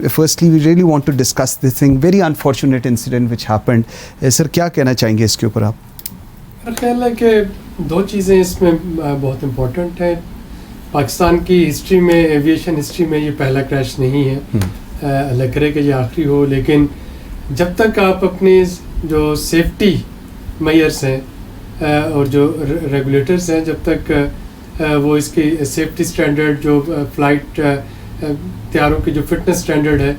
firstly we really want to discuss this thing, very unfortunate incident which happened. Sir, کیا کہنا چاہیں گے اس کے اوپر آپ؟ میرا خیال ہے کہ دو چیزیں اس میں بہت امپورٹنٹ ہیں. پاکستان کی ہسٹری میں، ایویشن ہسٹری میں یہ پہلا کریش نہیں ہے، اللہ کرے کہ یہ آخری ہو، لیکن جب تک آپ اپنی جو سیفٹی میئرس ہیں اور جو ریگولیٹرز ہیں، جب تک وہ اس کی سیفٹی سٹینڈرڈ، جو فلائٹ طیاروں کی جو فٹنس سٹینڈرڈ ہے،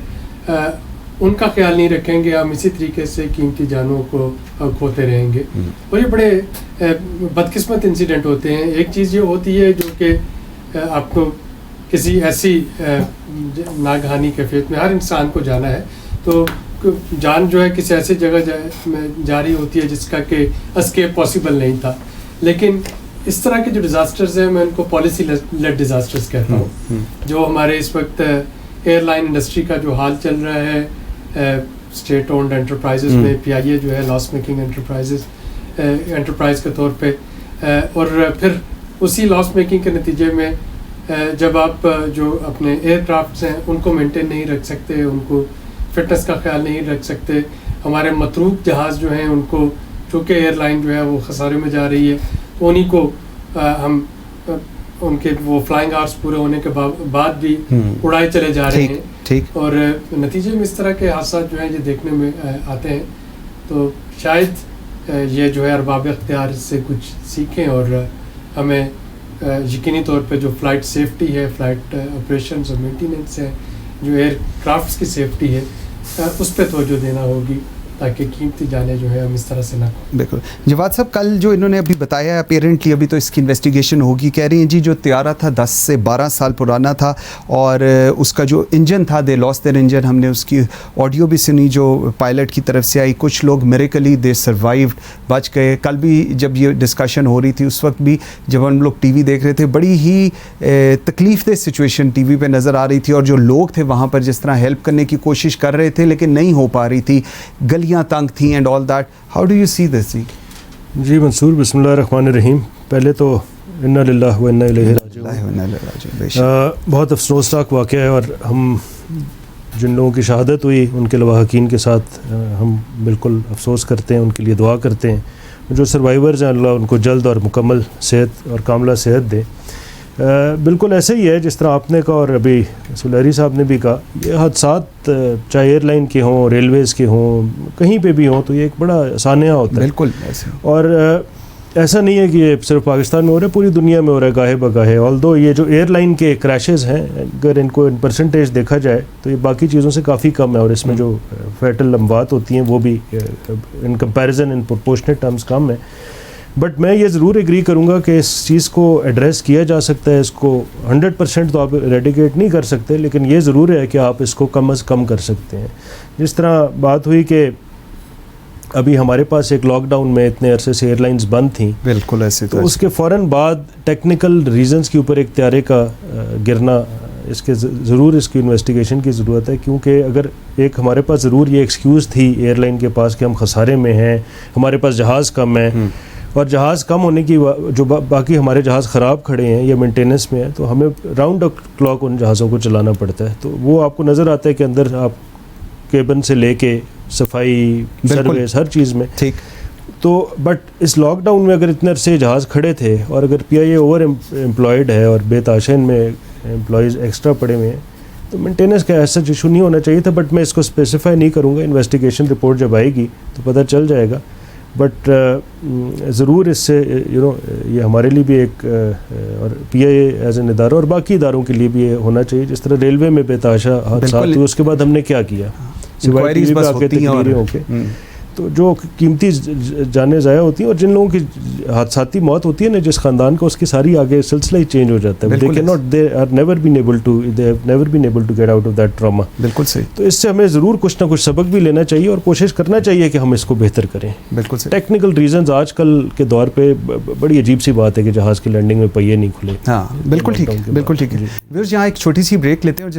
ان کا خیال نہیں رکھیں گے، ہم اسی طریقے سے قیمتی جانوں کو کھوتے رہیں گے. اور یہ بڑے بدقسمت انسیڈنٹ ہوتے ہیں. ایک چیز یہ ہوتی ہے جو کہ آپ کو کسی ایسی ناگہانی کیفیت میں، ہر انسان کو جانا ہے، تو جان جو ہے کسی ایسی جگہ جا رہی ہوتی ہے جس کا کہ اسکیپ پاسبل نہیں تھا. لیکن اس طرح کے جو ڈیزاسٹرز ہیں، میں ان کو پالیسی لیڈ ڈیزاسٹرز کہتا ہوں. جو ہمارے اس وقت ایئر لائن انڈسٹری کا جو حال چل رہا ہے اسٹیٹ اونڈ انٹرپرائزز میں، پی آئی اے جو ہے لاس میکنگ انٹرپرائز کے طور پہ، اور پھر اسی لاس میکنگ کے نتیجے میں جب آپ جو اپنے ایئر کرافٹس ہیں ان کو مینٹین نہیں رکھ سکتے، ان کو فٹنس کا خیال نہیں رکھ سکتے، ہمارے متروک جہاز جو ہیں ان کو، چونکہ ایئر لائن جو ہے وہ خسارے میں جا رہی ہے، تو انہیں کو ہم ان کے وہ فلائنگ آورس پورے ہونے کے بعد بھی اڑائے چلے جا رہے ہیں، اور نتیجے میں اس طرح کے حادثات جو ہیں یہ دیکھنے میں آتے ہیں. تو شاید یہ جو ہے ارباب اختیار سے کچھ سیکھیں، اور ہمیں یقینی طور پہ جو فلائٹ سیفٹی ہے، فلائٹ آپریشنز اور مینٹیننس ہے، جو ایئر کرافٹس کی سیفٹی ہے، اس پہ توجہ دینا ہوگی، تاکہ قیمتی جانیں جو ہے ہم اس طرح سے نہ کریں. بالکل. جواد صاحب، کل جو انہوں نے ابھی بتایا، اپیرنٹلی ابھی تو اس کی انویسٹیگیشن ہوگی، کہہ رہی ہیں جی جو طیارہ تھا 10 سے 12 سال پرانا تھا، اور اس کا جو انجن تھا، دے لاس دیر انجن. ہم نے اس کی آڈیو بھی سنی جو پائلٹ کی طرف سے آئی. کچھ لوگ میریکلی دے سروائیوڈ، بچ گئے. کل بھی جب یہ ڈسکشن ہو رہی تھی، اس وقت بھی جب ہم لوگ ٹی وی دیکھ رہے تھے، بڑی ہی تکلیف دہ سچویشن ٹی وی پہ نظر آ رہی تھی، اور جو لوگ تھے وہاں پر جس طرح ہیلپ کرنے کی کوشش کر رہے تھے لیکن نہیں ہو پا رہی تھی، گلیاں تنگ تھیں and all that. How do you see this? جی منصور، بسم اللہ الرحمن الرحیم. پہلے تو انا للہ و انا الیہ راجعون. بہت افسوسناک واقعہ ہے، اور ہم جن لوگوں کی شہادت ہوئی ان کے لواحقین کے ساتھ ہم بالکل افسوس کرتے ہیں، ان کے لیے دعا کرتے ہیں. جو سروائیورز ہیں، اللہ ان کو جلد اور مکمل صحت اور کاملہ صحت دے. بالکل ایسے ہی ہے جس طرح آپ نے کہا، اور ابھی سلیری صاحب نے بھی کہا، یہ حادثات چاہے ایئر لائن کے ہوں، ریلویز کے ہوں، کہیں پہ بھی ہوں، تو یہ ایک بڑا سانحہ ہوتا ہے. بالکل. اور ایسا نہیں ہے کہ یہ صرف پاکستان میں ہو رہا ہے، پوری دنیا میں ہو رہا ہے گاہے بگاہے. آلدو یہ جو ایئر لائن کے کریشز ہیں، اگر ان کو ان پرسنٹیج دیکھا جائے تو یہ باقی چیزوں سے کافی کم ہے، اور اس میں جو فیٹل اموات ہوتی ہیں وہ بھی in comparison in proportionate terms کم ہے. بٹ میں یہ ضرور ایگری کروں گا کہ اس چیز کو ایڈریس کیا جا سکتا ہے. اس کو 100% تو آپ ریڈیکیٹ نہیں کر سکتے، لیکن یہ ضرور ہے کہ آپ اس کو کم از کم کر سکتے ہیں. جس طرح بات ہوئی کہ ابھی ہمارے پاس ایک لاک ڈاؤن میں اتنے عرصے سے ایئر لائنز بند تھیں، بالکل ایسے تو اس کے فوراً بعد ٹیکنیکل ریزنز کے اوپر ایک طیارے کا گرنا، اس کے ضرور اس کی انویسٹیگیشن کی ضرورت ہے. کیونکہ اگر ایک ہمارے پاس ضرور یہ ایکسکیوز تھی ایئر لائن کے پاس کہ ہم خسارے میں ہیں، ہمارے پاس جہاز کم ہیں، اور جہاز کم ہونے کی جو باقی ہمارے جہاز خراب کھڑے ہیں یا مینٹیننس میں ہیں، تو ہمیں راؤنڈ کلاک ان جہازوں کو چلانا پڑتا ہے. تو وہ آپ کو نظر آتا ہے کہ اندر آپ کیبن سے لے کے صفائی، سروس، ہر چیز میں ٹھیک. تو بٹ اس لاک ڈاؤن میں اگر اتنے عرصے جہاز کھڑے تھے، اور اگر پی آئی اے اوور امپلائڈ ہے اور بے تاشا ان میں امپلائیز ایکسٹرا پڑے ہوئے ہیں، تو مینٹیننس کا ایسا ایشو نہیں ہونا چاہیے تھا. بٹ میں اس کو اسپیسیفائی نہیں کروں گا، انویسٹیگیشن رپورٹ جب آئے گی تو پتہ چل جائے گا. بٹ ضرور اس سے یہ ہمارے لیے بھی ایک، اور پی آئی اے ایز این ادارہ اور باقی اداروں کے لیے بھی یہ ہونا چاہیے. جس طرح ریلوے میں بے تحاشا حادثات ہوئے، اس کے بعد ہم نے کیا کیا، سوائے ٹی وی پہ آ کے تقریریں ہو کے، تو جو قیمتی جانیں ضائع ہوتی ہیں، اور جن لوگوں کی حادثاتی موت ہوتی ہے نا جس خاندان کا، اس کی ساری آگے سلسلہ ہی چینج ہو جاتا ہے. they have never been able to get out of that trauma. بالکل صحیح. تو اس سے ہمیں ضرور کچھ نہ کچھ سبق بھی لینا چاہیے، اور کوشش کرنا چاہیے کہ ہم اس کو بہتر کریں. بالکل صحیح. ٹیکنیکل ریزنز آج کل کے دور پہ بڑی عجیب سی بات ہے کہ جہاز کی لینڈنگ میں پہیے نہیں کھلے. ہاں بالکل ٹھیک، بالکل ٹھیک ہے. یہاں ایک چھوٹی سی بریک لیتے ہیں، اور